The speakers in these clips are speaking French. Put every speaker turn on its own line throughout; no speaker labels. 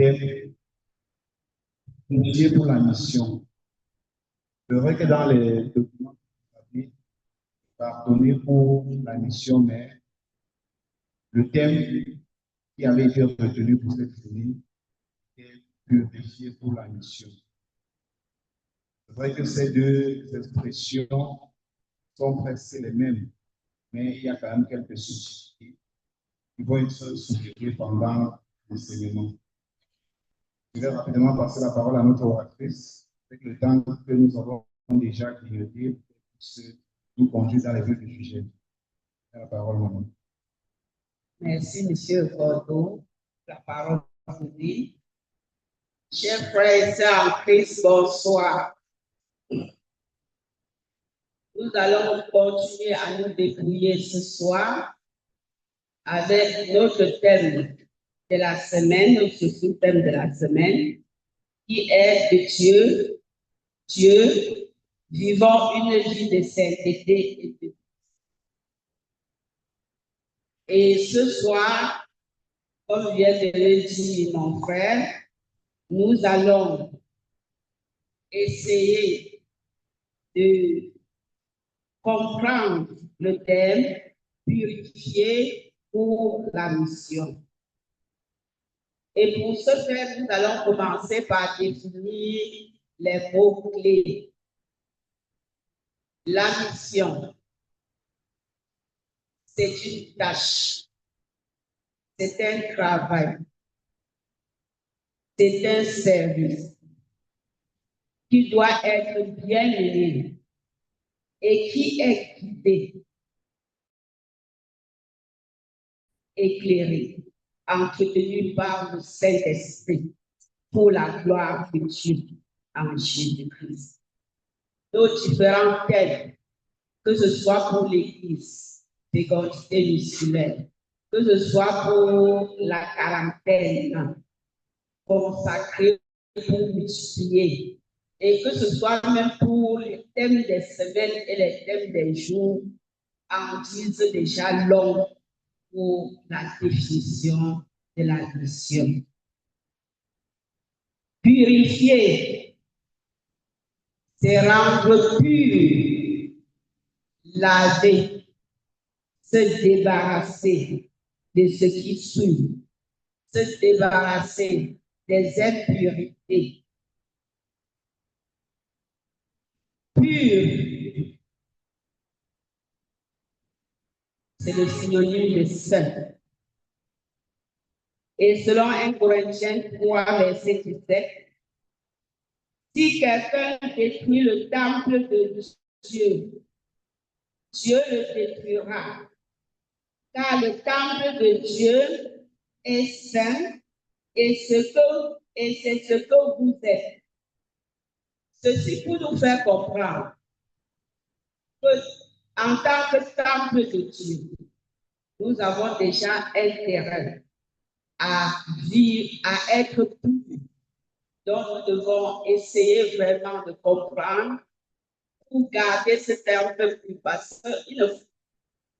thème Dieu pour la mission. C'est vrai que dans les documents, vous avez pardonné pour la mission, mais le thème qui avait été retenu pour cette série est purifié pour la mission. C'est vrai que ces deux expressions sont presque les mêmes, mais il y a quand même quelques soucis qui vont être soulevés pendant l'enseignement. Je vais rapidement passer la parole à notre oratrice, avec le temps que nous avons déjà grillé pour nous conduire dans les vues du sujet. La parole, maman.
Merci, Monsieur Bordeaux. La parole vous dit. Chers frères et sœurs en Christ, bonsoir. Nous allons continuer à nous débrouiller ce soir avec notre thème de la semaine, notre sous-thème de la semaine, qui est de Dieu, vivant une vie de sainteté et de Et ce soir, comme vient de le dire mon frère, nous allons essayer de comprendre le thème purifier pour la mission. Et pour ce faire, nous allons commencer par définir les mots-clés. La mission, c'est une tâche, c'est un travail, c'est un service qui doit être bien mené et qui est guidé, éclairé, entretenu par le Saint-Esprit pour la gloire de Dieu en Jésus-Christ. Nos différents thèmes, que ce soit pour l'Église, fécondité missionnaire, que ce soit pour la quarantaine, consacrée pour multiplier, et que ce soit même pour les thèmes des semaines et les thèmes des jours, en disent déjà long pour la définition de la mission. Purifier, c'est rendre pur, laver, se débarrasser de ce qui souille, se débarrasser des impurités. Pur, c'est le synonyme de saint. Et selon 1 Corinthiens 3, verset 17, si quelqu'un détruit le temple de Dieu, Dieu le détruira. Car le temple de Dieu est saint et c'est ce que vous êtes. Ceci pour nous faire comprendre que, en tant que temple de Dieu, nous avons déjà intérêt à vivre, à être purs. Donc, nous devons essayer vraiment de comprendre pour garder ce terme pur parce que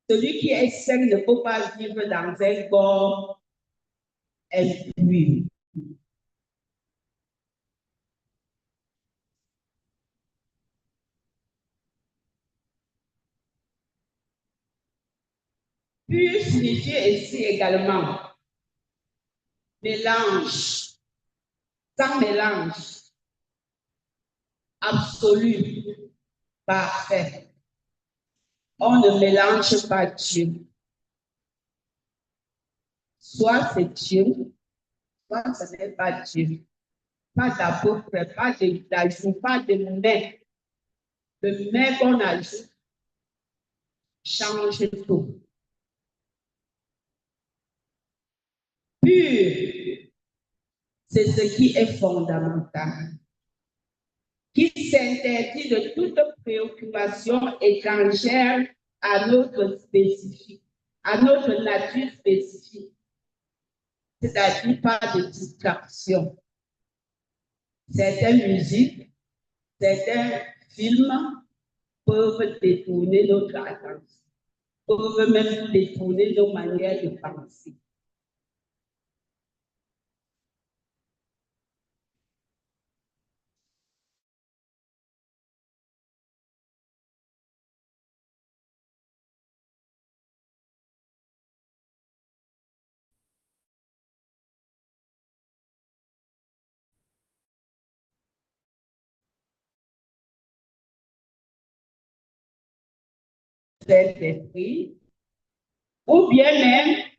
celui qui est saint ne peut pas vivre dans un corps impur. Pur signifie ici également mélange, sans mélange, absolu, parfait. On ne mélange pas Dieu. Soit c'est Dieu, soit ce n'est pas Dieu. Pas d'apôtre, pas d'ajout, pas de mais. Le mais qu'on ajoute change tout. Pur, c'est ce qui est fondamental, qui s'interdit de toute préoccupation étrangère à notre spécifique, à notre nature spécifique, c'est-à-dire pas de distraction. Certaines musiques, certains films peuvent détourner notre attention, peuvent même détourner nos manières de penser. Saint-Esprit, ou bien même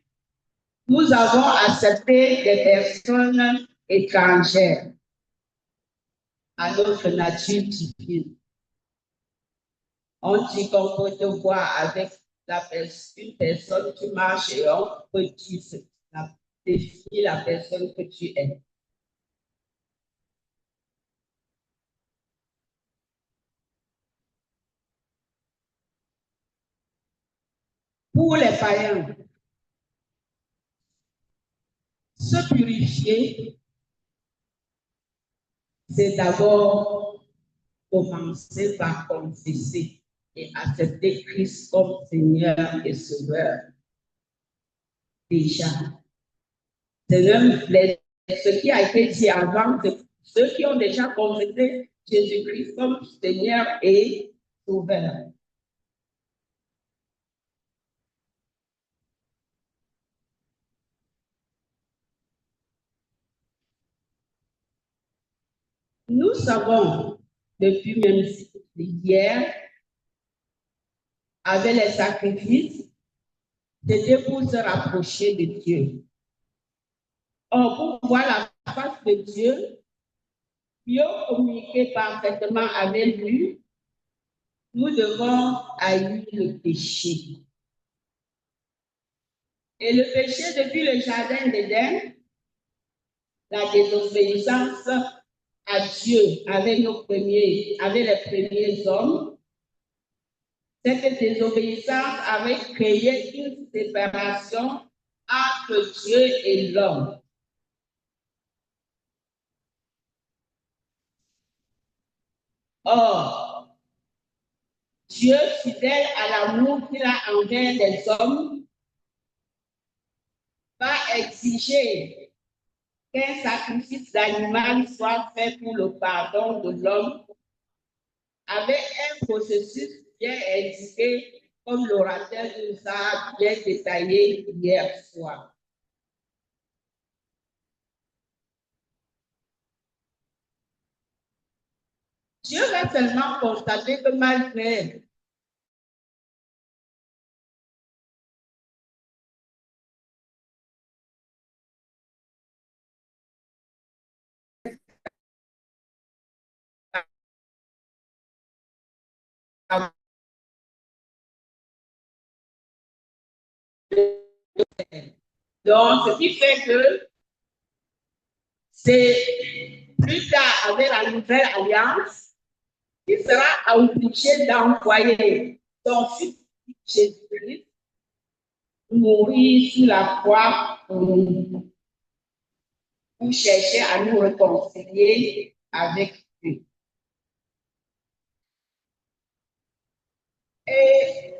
nous avons accepté des personnes étrangères à notre nature divine. On dit qu'on peut te voir avec une personne, tu marches et on peut définir la personne que tu es. Pour les païens, se purifier, c'est d'abord commencer par confesser et accepter Christ comme Seigneur et Sauveur. Déjà. C'est même ce qui a été dit avant, ceux qui ont déjà confessé Jésus-Christ comme Seigneur et Sauveur. Nous savons depuis même hier, avec les sacrifices, c'était pour se rapprocher de Dieu. Or, pour voir la face de Dieu, mieux communiquer parfaitement avec lui, nous devons haïr le péché. Et le péché depuis le jardin d'Éden, la désobéissance à Dieu avec les premiers hommes, cette désobéissance avait créé une séparation entre Dieu et l'homme. Or, Dieu, fidèle à l'amour qu'il a envers les hommes, va exiger qu'un sacrifice d'animal soit fait pour le pardon de l'homme, avec un processus bien indiqué, comme l'orateur nous a bien détaillé hier soir. Dieu va seulement constater que malgré donc, ce qui fait que c'est plus tard avec la nouvelle alliance qui sera obligé d'envoyer son fils Jésus-Christ mourir sur la croix pour chercher à nous réconcilier avec Dieu. Et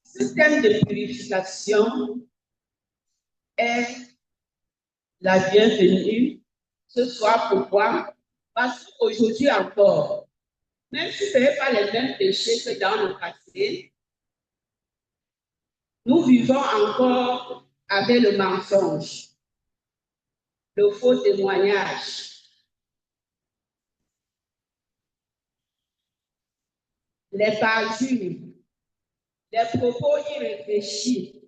ce système de purification est la bienvenue ce soir. Pourquoi? Parce qu'aujourd'hui encore, même si ce n'est pas les mêmes péchés que dans le passé, nous vivons encore avec le mensonge, le faux témoignage, les parjures, les propos irréfléchis,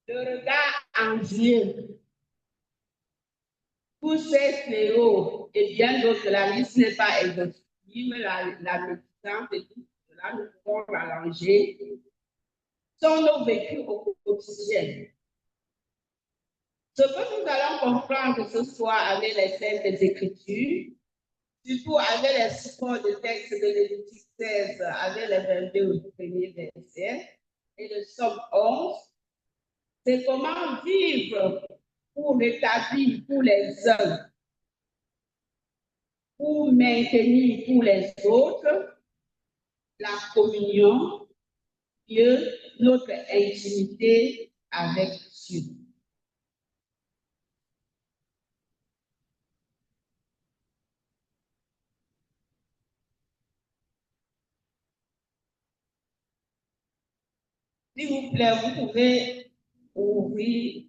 le regard envieux. Tous ces fléaux et bien d'autres, la liste n'est pas exhaustive, la médisance et tout cela, nous pouvons rallonger, sont nos vécus au quotidien. Ce que nous allons comprendre ce soir avec les Saintes Écritures, surtout avec les supports de texte de Lévitique 16, avec les 22 au premier verset, et le Somme 11, c'est comment vivre pour rétablir pour les uns, pour maintenir pour les autres la communion, Dieu, notre intimité avec Dieu. S'il vous plaît, vous pouvez ouvrir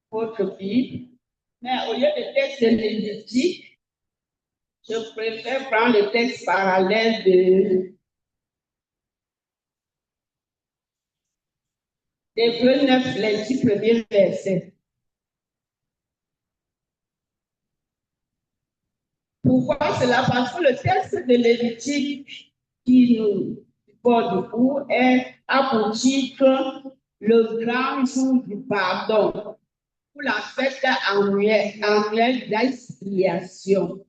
votre Bible, mais au lieu de texte de Lévitique, Je préfère prendre le texte parallèle de Hébreux 9, les 10 premiers versets. Pourquoi cela? Parce que le texte de Lévitique qui nous porte beaucoup a pour titre le grand jour du pardon pour la fête annuelle d'expiation,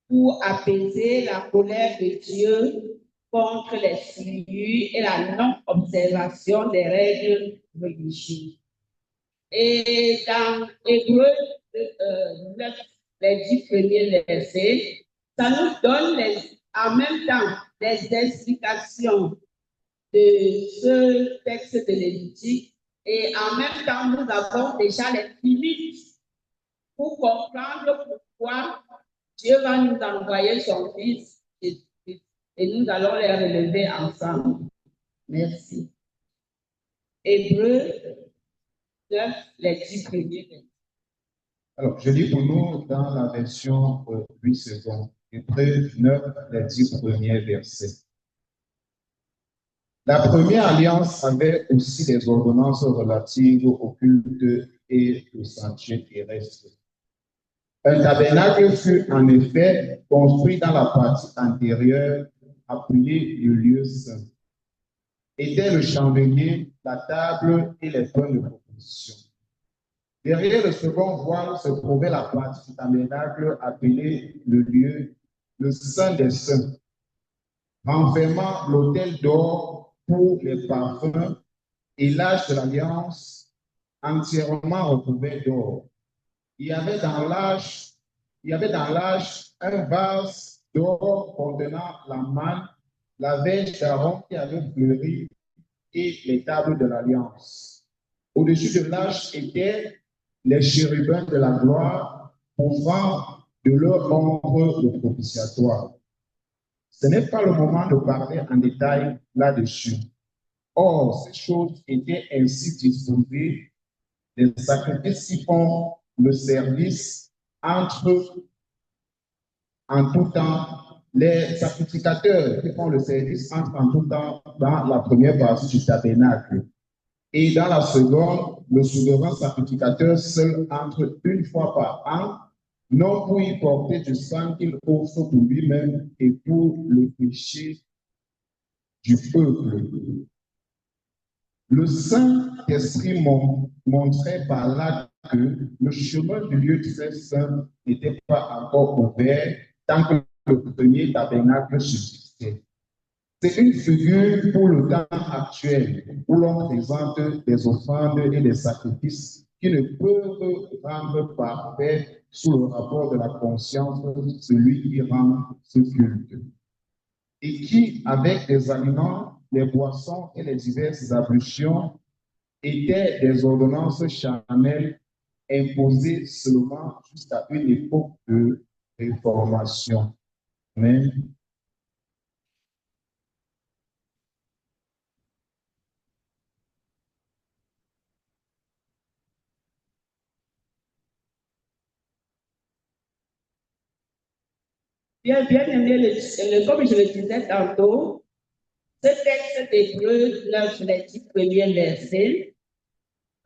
pour apaiser la colère de Dieu contre les souillures et la non-observation des règles religieuses. Et dans Hébreux 9, les 10 premiers versets, ça nous donne en même temps des explications de ce texte de Lévitique et en même temps, nous avons déjà les limites pour comprendre pourquoi Dieu va nous envoyer son Fils Jésus-Christ et nous allons les relever ensemble. Merci. Hébreux 9, les 10 premiers versets.
Alors, je lis pour nous dans la version 8 secondes. Hébreux 9, les 10 premiers versets. La première alliance avait aussi des ordonnances relatives au culte et au sentier terrestre. Un tabernacle fut en effet construit dans la partie antérieure, appelée le lieu saint. Était le chandelier, la table et les pains de proposition. Derrière le second voile se trouvait la partie du tabernacle appelée le lieu, le saint des saints, renfermant l'autel d'or pour les parfums et l'arche de l'alliance entièrement recouvert d'or. Il y avait dans l'arche un vase d'or contenant la manne, la verge d'Aaron qui avait fleuri et les tables de l'alliance. Au-dessus de l'arche étaient les chérubins de la gloire, ouvrant de leur ombre le propitiatoire. Ce n'est pas le moment de parler en détail là-dessus. Or, ces choses étaient ainsi disposées, les sacrifices qui font le service entre en tout temps, les sacrificateurs qui font le service entrent en tout temps dans la première partie du tabernacle. Et dans la seconde, le souverain sacrificateur seul entre une fois par an, non pour y porter du sang qu'il offre pour lui-même et pour le péché du peuple. Le Saint-Esprit montrait par là que le chemin du lieu très saint n'était pas encore ouvert tant que le premier tabernacle subsistait. C'est une figure pour le temps actuel où l'on présente des offrandes et des sacrifices qui ne peuvent rendre parfait sous le rapport de la conscience celui qui rend ce culte. Et qui, avec des aliments, les boissons et les diverses ablutions, étaient des ordonnances charnelles imposées seulement jusqu'à une époque de réformation. Amen.
Bien aimé, comme je le disais tantôt, ce texte d'Hébreux 9, les 10 premiers versets,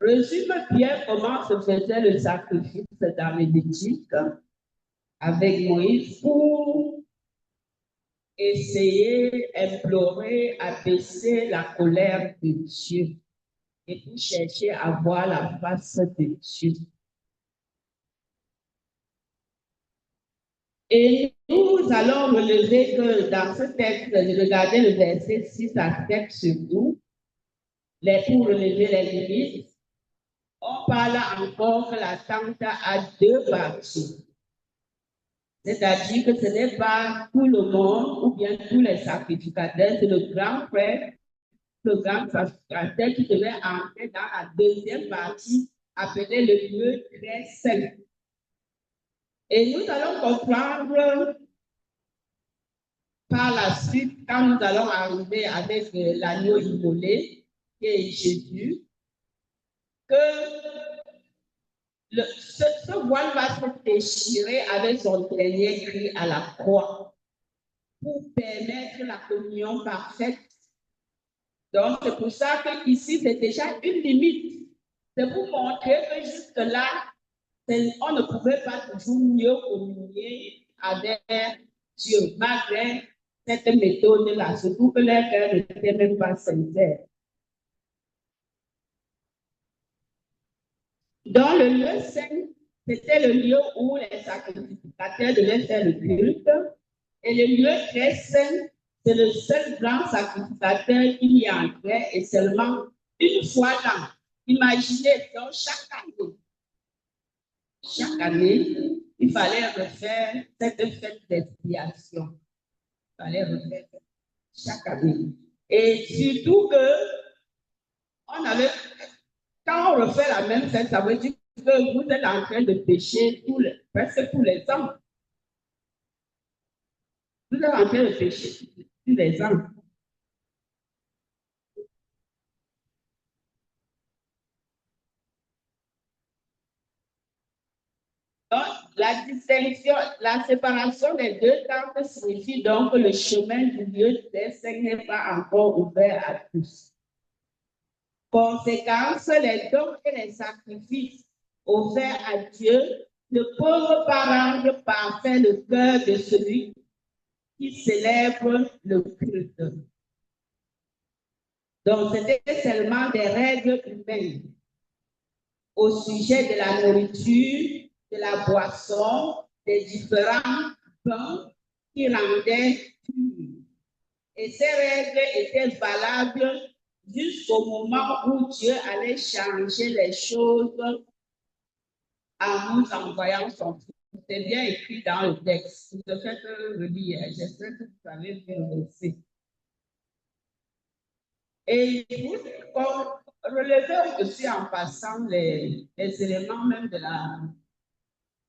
résume bien comment se faisait le sacrifice dans Lévitique avec Moïse pour essayer, implorer, apaiser la colère de Dieu et pour chercher à voir la face de Dieu. Et nous allons relever que dans ce texte, regardez le verset 6 à 7 surtout, pour relever les limites, on parle encore que la tente a deux parties. C'est-à-dire que ce n'est pas tout le monde ou bien tous les sacrificateurs, c'est le grand frère, le grand sacrificateur qui devait entrer dans la deuxième partie, appelée le lieu très saint. Et nous allons comprendre par la suite, quand nous allons arriver avec l'agneau immolé, qui est Jésus, que ce voile va se déchirer avec son dernier cri à la croix pour permettre la communion parfaite. Donc, c'est pour ça qu'ici, c'est déjà une limite. C'est pour montrer que jusque-là, on ne pouvait pas toujours mieux communier avec Dieu, malgré cette méthode-là, surtout que leur cœur n'était même pas sincère. Dans le lieu saint, c'était le lieu où les sacrificateurs devaient faire le culte. Et le lieu très saint, c'est le seul grand sacrificateur qui y entrait et seulement une fois l'an. Imaginez, donc chaque année, il fallait refaire cette fête d'expiation. Il fallait refaire chaque année. Et surtout que quand on refait la même fête, ça veut dire que vous êtes en train de pécher presque tous les ans. Vous êtes en train de pécher tous les ans. Donc, la distinction, la séparation des deux temples signifie donc que le chemin du lieu très saint n'est pas encore ouvert à tous. Conséquence, les dons et les sacrifices offerts à Dieu ne peuvent pas rendre parfait le cœur de celui qui célèbre le culte. Donc, c'était seulement des règles humaines au sujet de la nourriture, de la boisson, des différents pains qui rendaient purs. Et ces règles étaient valables jusqu'au moment où Dieu allait changer les choses en nous envoyant son Fils. C'est bien écrit dans le texte. Vous faites relire. J'espère que vous avez vu le verset. Et vous relevez aussi en passant les éléments même de la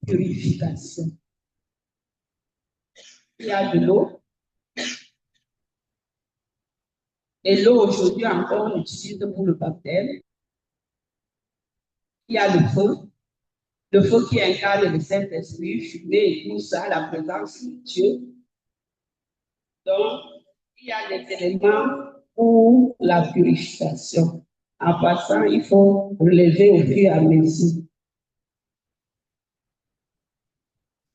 purification. Il y a de l'eau. Et l'eau, aujourd'hui encore, on l'utilise pour le baptême. Il y a le feu qui incarne le Saint-Esprit, fumée et tout ça, la présence de Dieu. Donc, il y a des éléments pour la purification. En passant, il faut relever au fur et à mesure.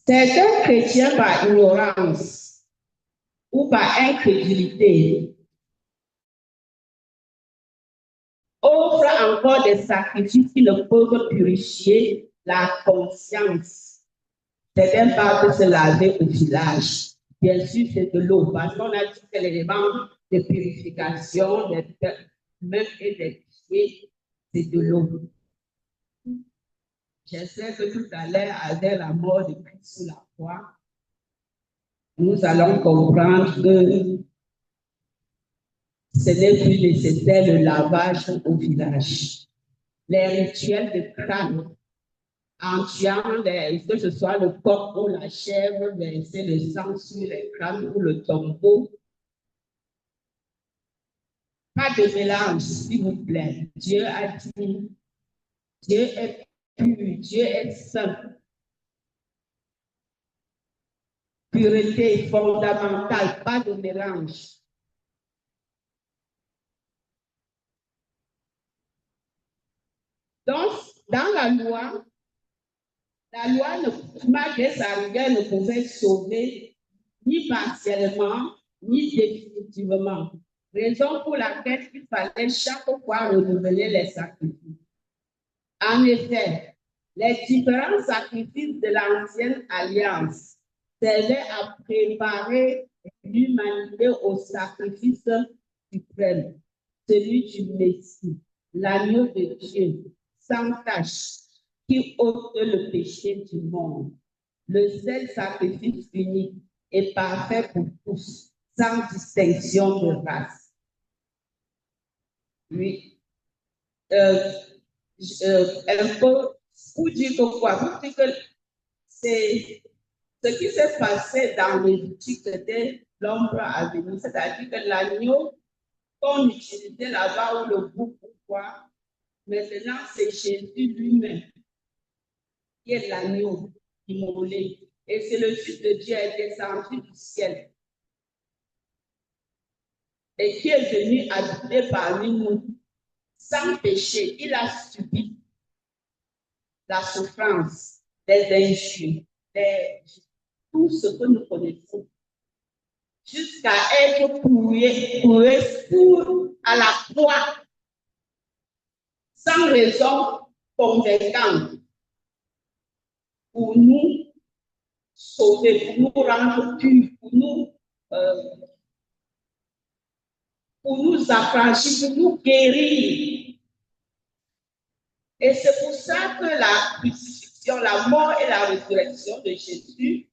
Certains chrétiens, par ignorance ou par incrédulité, offrent encore des sacrifices qui ne peuvent purifier la conscience. Certains parlent de se laver au village. Bien sûr, c'est de l'eau, parce qu'on a dit que l'élément de purification des mains et des pieds, c'est de l'eau. J'espère que tout à l'heure, avec la mort de Christ sur la croix, nous allons comprendre que ce n'est plus nécessaire le lavage au village. Les rituels de crâne, en tuant que ce soit le coq ou la chèvre, verser le sang sur les crânes ou le tombeau. Pas de mélange, s'il vous plaît. Dieu a dit, Dieu est pur, Dieu est saint. Pureté fondamentale, pas de mélange. Donc, dans la loi, malgré sa rigueur, ne pouvait sauver ni partiellement, ni définitivement. Raison pour laquelle il fallait chaque fois renouveler les sacrifices. En effet, les différents sacrifices de l'ancienne alliance servaient à préparer l'humanité au sacrifice suprême, celui du Messie, l'agneau de Dieu, sans tache, qui ôte le péché du monde. Le seul sacrifice unique et parfait pour tous, sans distinction de race. Oui. Un peu pour dire que quoi? Pour dire que c'est ce qui s'est passé dans Lévitique, c'était l'ombre à venir, c'est-à-dire que l'agneau qu'on utilisait là-bas ou le bouc ou quoi, maintenant c'est Jésus lui-même. qui est l'agneau immolé. Et c'est le Fils de Dieu est descendu du ciel et qui est venu habiter parmi nous sans péché. Il a subi la souffrance, les injures, tout ce que nous connaissons, jusqu'à être couillé à la croix, sans raison convaincante, pour nous sauver, pour nous rendre purs, pour nous affranchir, pour nous guérir. Et c'est pour ça que la crucifixion, la mort et la résurrection de Jésus,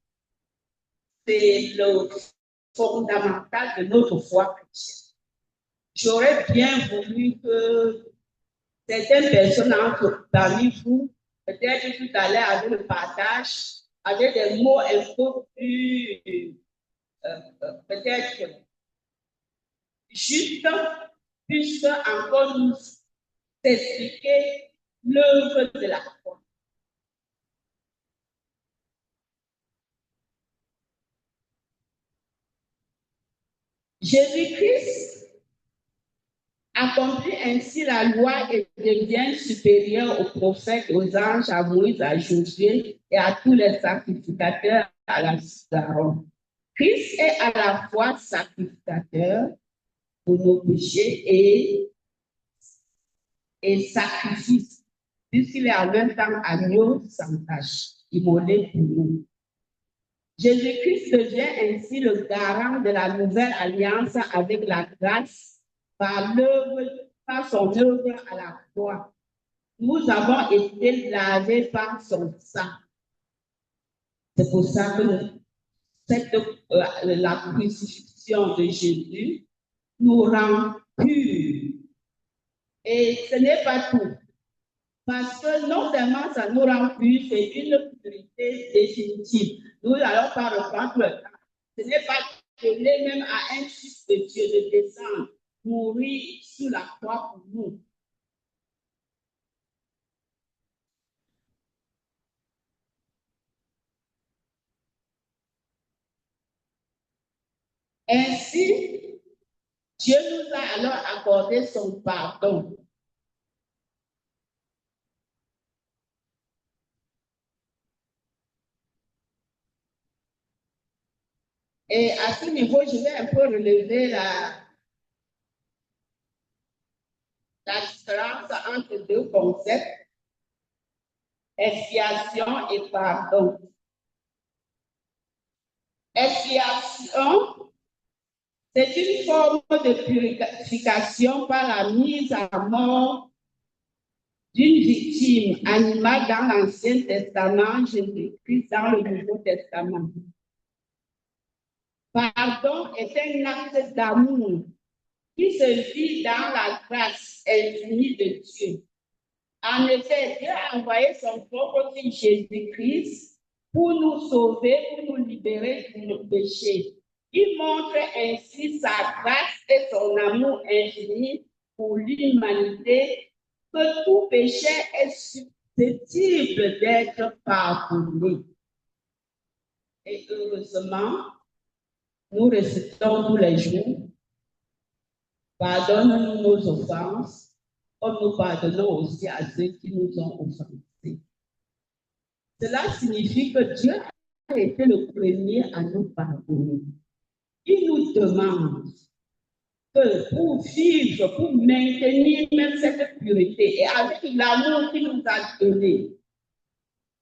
c'est le fondamental de notre foi chrétienne. J'aurais bien voulu que certaines personnes entrent parmi vous, peut-être tout à l'heure avec le partage, avec des mots un peu plus, peut-être juste, puissent encore nous expliquer l'œuvre de la foi. Jésus-Christ accomplit ainsi la loi et devient supérieur aux prophètes, aux anges, à Moïse, à Josué et à tous les sacrificateurs à la d'Aaron. Christ est à la fois sacrificateur pour nos péchés et sacrifice, puisqu'il est en même temps agneau sans tache, immolé pour nous. Jésus-Christ devient ainsi le garant de la nouvelle alliance avec la grâce par son œuvre à la croix. Nous avons été lavés par son sang. C'est pour ça que la crucifixion de Jésus nous rend purs. Et ce n'est pas tout. Parce que non seulement ça nous rend purs, c'est une purité définitive. Nous n'allons pas reprendre le temps. Ce n'est pas donné même à un fils de Dieu de descendre, mourir sur la croix pour nous. Ainsi, Dieu nous a alors accordé son pardon. Et à ce niveau, je vais un peu relever la différence entre deux concepts, expiation et pardon. Expiation, c'est une forme de purification par la mise à mort d'une victime animale dans l'Ancien Testament, Jésus-Christ dans le Nouveau Testament. Pardon est un acte d'amour qui se vit dans la grâce infinie de Dieu. En effet, Dieu a envoyé son propre Fils Jésus-Christ pour nous sauver, pour nous libérer de nos péchés. Il montre ainsi sa grâce et son amour infini pour l'humanité, que tout péché est susceptible d'être pardonné. Et heureusement, nous récitons tous les jours, pardonne-nous nos offenses, comme nous pardonnons aussi à ceux qui nous ont offensés. Cela signifie que Dieu a été le premier à nous pardonner. Il nous demande que pour vivre, pour maintenir même cette pureté, et avec l'amour qu'il nous a donné,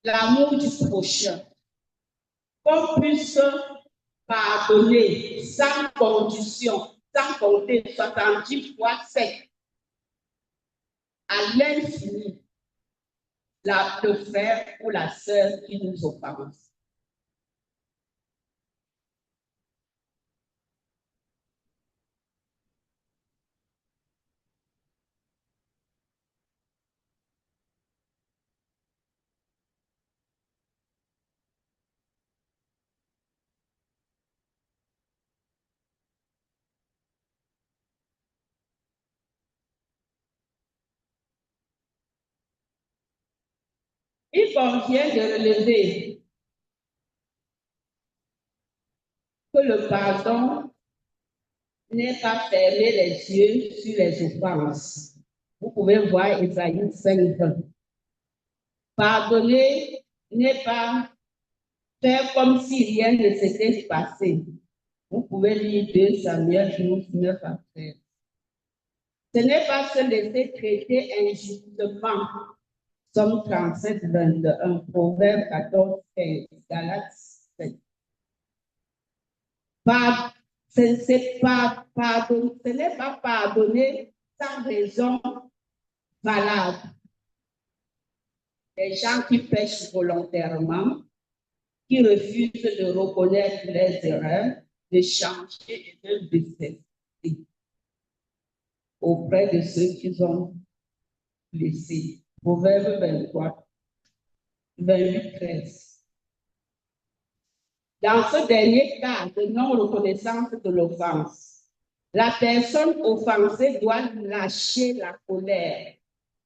l'amour du prochain, qu'on puisse pardonner sans condition, sans compter 70 fois 7 à l'infini le frère ou la sœur qui nous offense. Il convient de relever que le pardon n'est pas fermer les yeux sur les offenses. Vous pouvez voir Ésaïe 5. Pardonner n'est pas faire comme si rien ne s'était passé. Vous pouvez lire 2 Samuel 12, 9 à 13. Ce n'est pas se laisser traiter injustement. Somme 37, 21, Proverbe 14, 15, Galates 7. Ce n'est pas pardonner sans raison valable. Les gens qui pêchent volontairement, qui refusent de reconnaître leurs erreurs, de changer et de baisser auprès de ceux qu'ils ont blessés. Proverbe 23, 28, 13. Dans ce dernier cas de non-reconnaissance de l'offense, la personne offensée doit lâcher la colère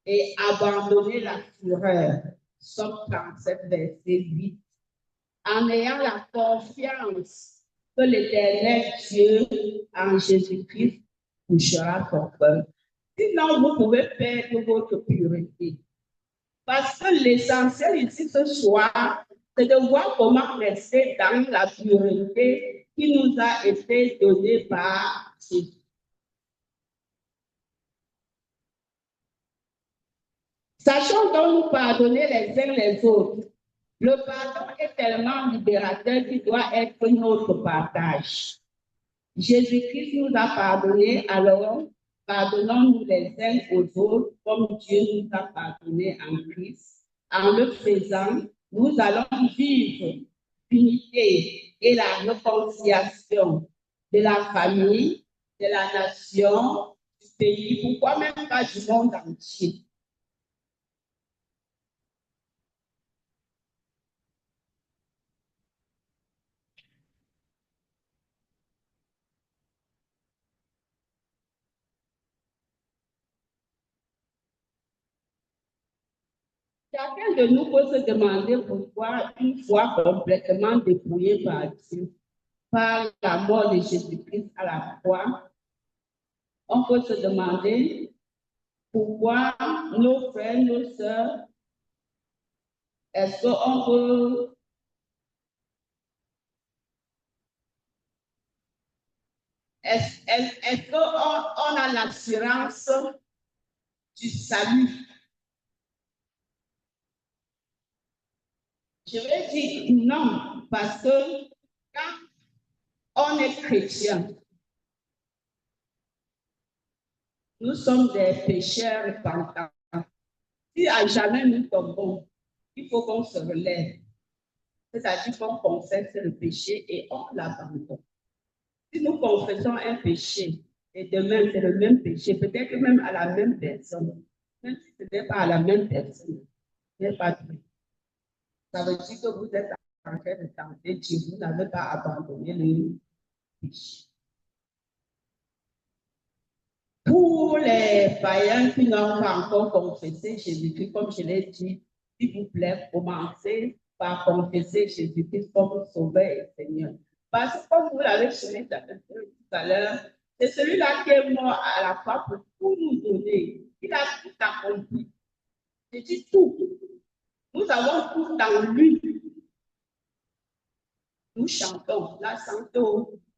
et abandonner la fureur. Somme 37, verset 8. En ayant la confiance que l'Éternel Dieu en Jésus-Christ touchera ton cœur. Sinon, vous pouvez perdre votre pureté. Parce que l'essentiel ici ce soir, c'est de voir comment rester dans la pureté qui nous a été donnée par Jésus. Sachons donc nous pardonner les uns les autres. Le pardon est tellement libérateur qu'il doit être notre partage. Jésus-Christ nous a pardonné, alors pardonnons-nous les uns aux autres comme Dieu nous a pardonné en Christ. En le faisant, nous allons vivre l'unité et la réconciliation de la famille, de la nation, du pays, pourquoi même pas du monde entier. Chacun de nous peut se demander pourquoi, une fois complètement dépouillé par Dieu, par la mort de Jésus-Christ à la croix, on peut se demander pourquoi nos frères, nos sœurs, est-ce qu'on peut, est-ce qu'on a l'assurance du salut? Je vais dire non, parce que quand on est chrétien, nous sommes des pécheurs repentants. Si à jamais nous tombons, il faut qu'on se relève. C'est-à-dire qu'on confesse le péché et on l'abandonne. Si nous confessons un péché et demain c'est le même péché, peut-être même à la même personne, même si ce n'est pas à la même personne, ce n'est pas tout. Ça veut dire que vous êtes en train de tenter Dieu, vous n'avez pas abandonné le péché. Pour les païens qui n'ont pas encore confessé Jésus-Christ, comme je l'ai dit, s'il vous plaît, commencez par confesser Jésus-Christ comme Sauveur et Seigneur. Parce que comme vous l'avez souligné tout à l'heure, c'est celui-là qui est mort à la croix pour tout nous donner. Il a tout accompli. Je dis tout. Nous avons tout dans lui. Nous chantons la santé,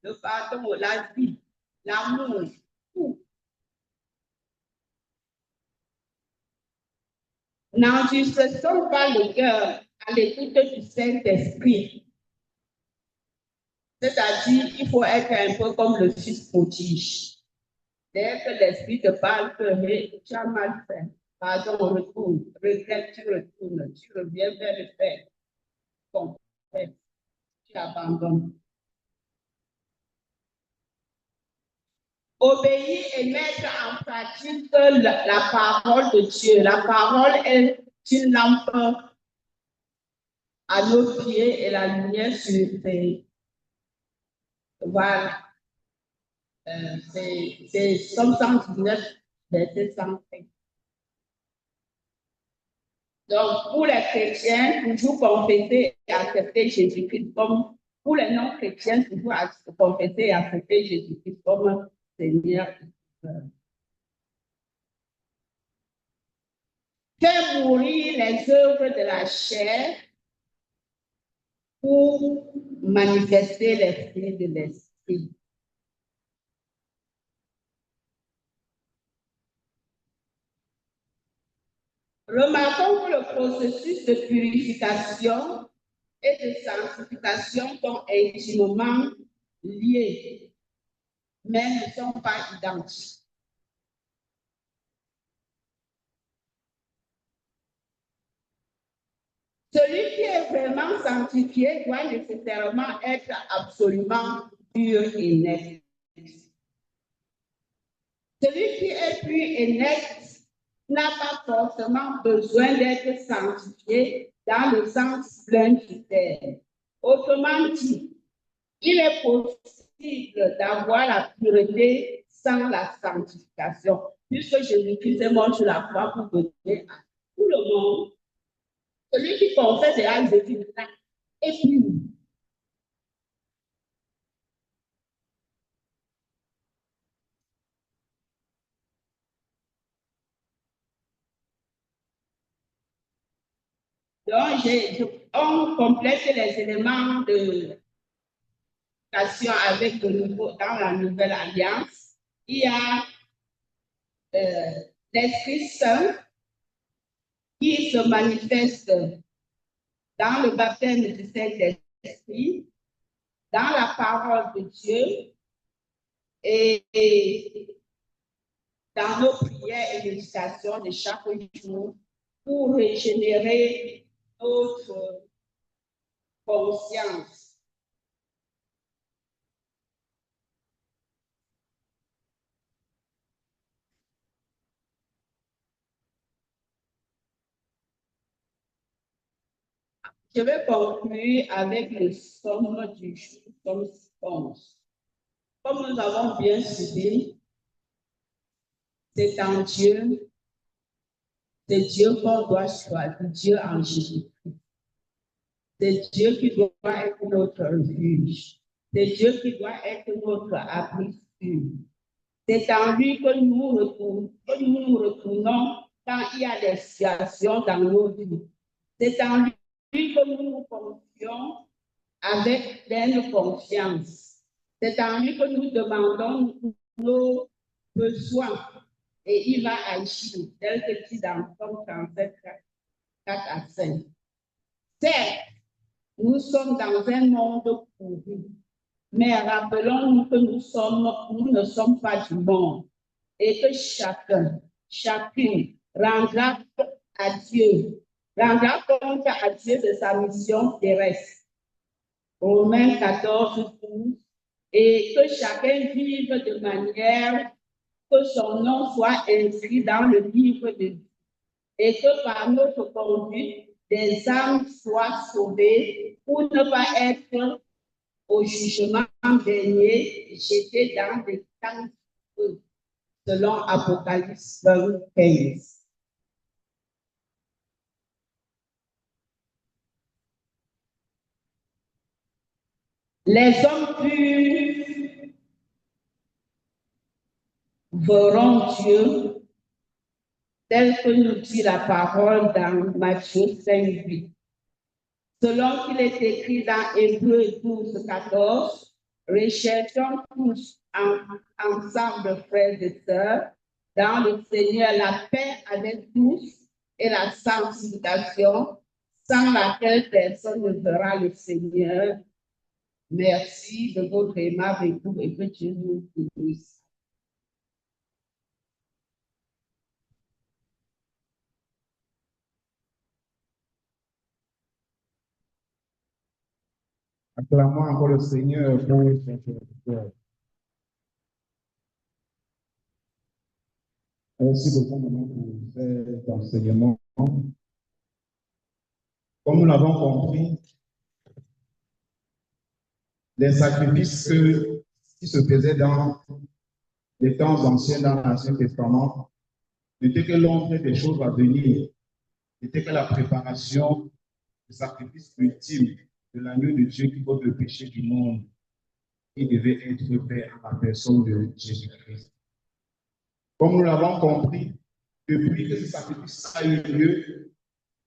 le pardon, la vie, l'amour, tout. N'endurcissons pas le cœur à l'écoute du Saint-Esprit. C'est-à-dire, il faut être un peu comme le fils prodige. Dès que l'Esprit te parle, que tu as mal fait, pardon, retourne, regrette, tu retournes, tu reviens vers le Père. Ton Père, tu abandonnes. Obéir et mettre en pratique la parole de Dieu. La parole est une lampe à nos pieds et la lumière sur les pieds. Voilà. C'est Somme 119, verset 105. Donc, pour les chrétiens, toujours confesser et accepter Jésus-Christ comme, pour les non-chrétiens, toujours confesser et accepter Jésus-Christ comme Seigneur. Faire mourir les œuvres de la chair pour manifester les fruits de l'esprit. Remarquons que le processus de purification et de sanctification sont intimement liés, mais ne sont pas identiques. Celui qui est vraiment sanctifié doit nécessairement être absolument pur et net. Celui qui est pur et net n'a pas forcément besoin d'être sanctifié dans le sens plein du terme. Autrement dit, il est possible d'avoir la pureté sans la sanctification, puisque Jésus-Christ est mort sur la croix pour donner à tout le monde. Celui qui confesse et a Jésus est pur. Donc, on complète les éléments de avec le nouveau, dans la nouvelle alliance. Il y a l'Esprit Saint qui se manifeste dans le baptême du Saint-Esprit, dans la parole de Dieu et dans nos prières et méditations de chaque jour pour régénérer notre conscience. Je vais conclure avec le somme du jour, somme 11. Comme nous avons bien suivi, c'est en Dieu, c'est Dieu qu'on doit choisir, Dieu en Jésus-Christ. C'est Dieu qui doit être notre refuge. C'est Dieu qui doit être notre abri sûr. C'est en lui que nous nous retournons quand il y a des situations dans nos vies. C'est en lui que nous nous confions avec pleine confiance. C'est en lui que nous demandons nos besoins et il va agir, tel que dit dans Somme 37, 4 à 5. Certes, nous sommes dans un monde pourri, mais rappelons-nous que nous ne sommes pas du monde et que chacune rendra compte à Dieu de sa mission terrestre. Romains 14, 12, et que chacun vive de manière que son nom soit inscrit dans le livre de vie et que par notre conduite, des âmes soient sauvées pour ne pas être au jugement dernier jetés dans des temps selon Apocalypse 15. Les hommes purs verront Dieu tel que nous dit la parole dans Matthieu 5, 8. Selon qu'il est écrit dans Hébreux 12, 14, recherchons tous ensemble, frères et sœurs, dans le Seigneur la paix avec tous et la sanctification, sans laquelle personne ne verra le Seigneur. Merci de votre aimable écoute et que Dieu nous bénisse.
Acclamons encore le Seigneur pour son serviteur. Merci beaucoup maintenant pour cet enseignement. Comme nous l'avons compris, les sacrifices qui se faisaient dans les temps anciens dans l'Ancien Testament n'étaient que l'ombre des choses à venir. n'était que la préparation du sacrifice ultime de l'agneau de Dieu qui porte le péché du monde, qui devait être fait à la personne de Jésus-Christ. Comme nous l'avons compris, depuis que ce sacrifice a eu lieu,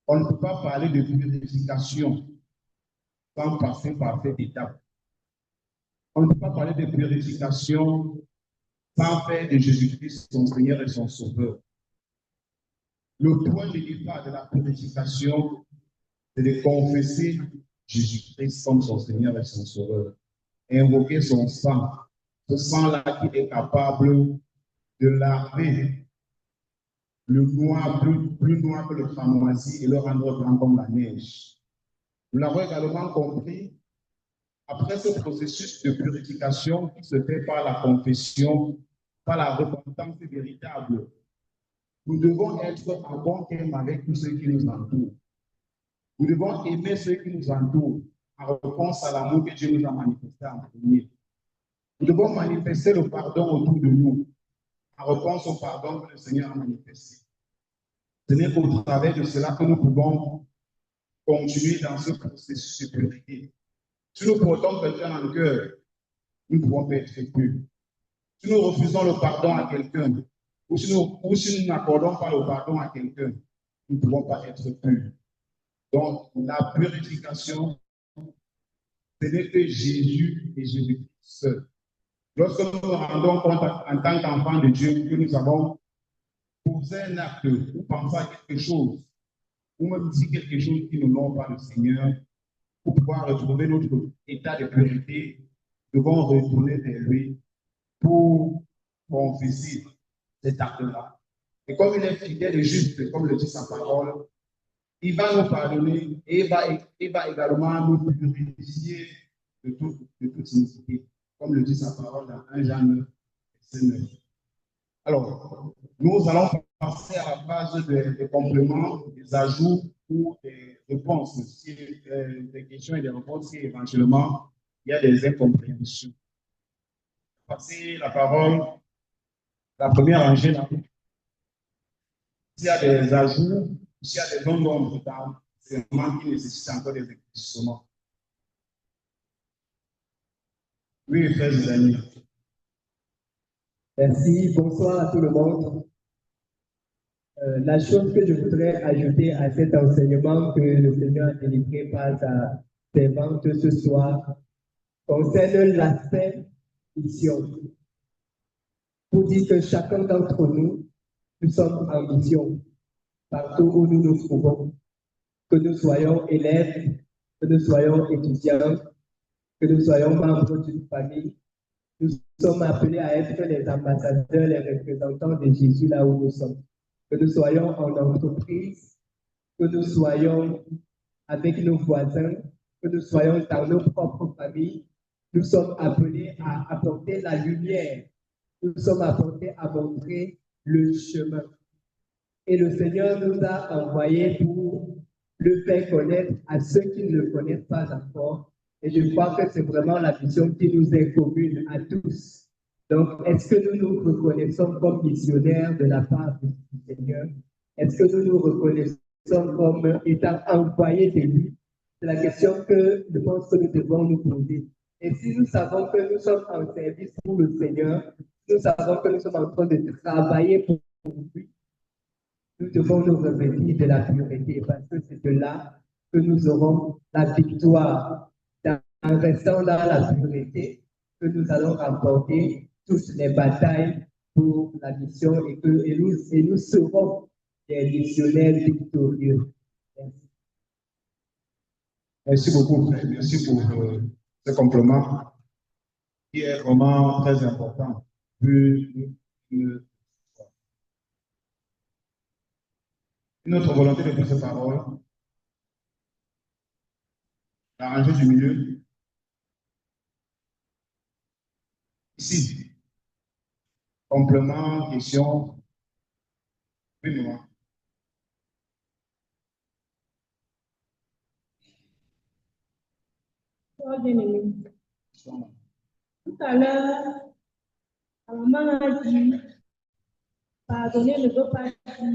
on ne peut pas parler de purification sans passer par cette étape. On ne peut pas parler de purification sans faire de Jésus-Christ son Seigneur et son Sauveur. Le point de départ de la purification, c'est de confesser Jésus-Christ comme son Seigneur et son Sauveur. Et invoquer son sang. Ce sang-là qui est capable de laver le noir, plus noir que le cramoisi et le rendre blanc comme la neige. Nous l'avons également compris, après ce processus de purification qui se fait par la confession, par la repentance véritable, nous devons être en bon terme avec tous ceux qui nous entourent. Nous devons aimer ceux qui nous entourent en réponse à l'amour que Dieu nous a manifesté en premier. Nous devons manifester le pardon autour de nous en réponse au pardon que le Seigneur a manifesté. Ce n'est qu'au travers de cela que nous pouvons continuer dans ce processus de purité. Si nous portons quelqu'un en cœur, nous ne pouvons pas être purs. Si nous refusons le pardon à quelqu'un, ou si nous n'accordons pas le pardon à quelqu'un, nous ne pouvons pas être purs. Donc, la purification, ce n'est que Jésus et Jésus-Christ seul. Lorsque nous nous rendons compte en tant qu'enfants de Dieu que nous avons posé un acte ou pensé à quelque chose, ou même dit quelque chose qui ne l'ont pas le Seigneur, pour pouvoir retrouver notre état de pureté, nous devons retourner vers lui pour confesser cet acte-là. Et comme il est fidèle et juste, comme le dit sa parole, il va nous pardonner et il va également nous purifier de toute iniquité, comme le dit sa parole dans 1 Jean 9, verset 9. Alors, nous allons passer à la phase des compléments, des ajouts ou des réponses, des questions et des réponses, si éventuellement il y a des incompréhensions. Passer la parole, la première rangée là. S'il y a des ajouts, s'il y a des nombres dans ces moments qui nécessitent encore des éclaircissements. Oui, frère Zani.
Merci, bonsoir à tout le monde. La chose que je voudrais ajouter à cet enseignement que le Seigneur a délivré par sa servante ce soir concerne l'aspect mission. Pour dire que chacun d'entre nous, nous sommes en mission partout où nous nous trouvons, que nous soyons élèves, que nous soyons étudiants, que nous soyons membres d'une famille. Nous sommes appelés à être les ambassadeurs, les représentants de Jésus là où nous sommes. Que nous soyons en entreprise, que nous soyons avec nos voisins, que nous soyons dans nos propres familles. Nous sommes appelés à apporter la lumière. Nous sommes appelés à montrer le chemin. Et le Seigneur nous a envoyés pour le faire connaître à ceux qui ne le connaissent pas encore. Et je crois que c'est vraiment la mission qui nous est commune à tous. Donc, est-ce que nous nous reconnaissons comme missionnaires de la part du Seigneur? Est-ce que nous nous reconnaissons comme étant envoyés de lui? C'est la question que je pense que nous devons nous poser. Et si nous savons que nous sommes en service pour le Seigneur, nous savons que nous sommes en train de travailler pour lui, nous devons nous revêtir de la pureté parce que c'est de là que nous aurons la victoire. En restant dans la pureté, que nous allons remporter toutes les batailles pour la mission et nous serons des missionnaires victorieux. Merci.
Merci beaucoup, frère. Merci pour ce complément qui est vraiment très important. Une autre volonté de prendre cette parole, la rangée du milieu. Ici, complément, question. Oui, maman.
Tout à l'heure, la maman a dit, pardonner ne veut pas dire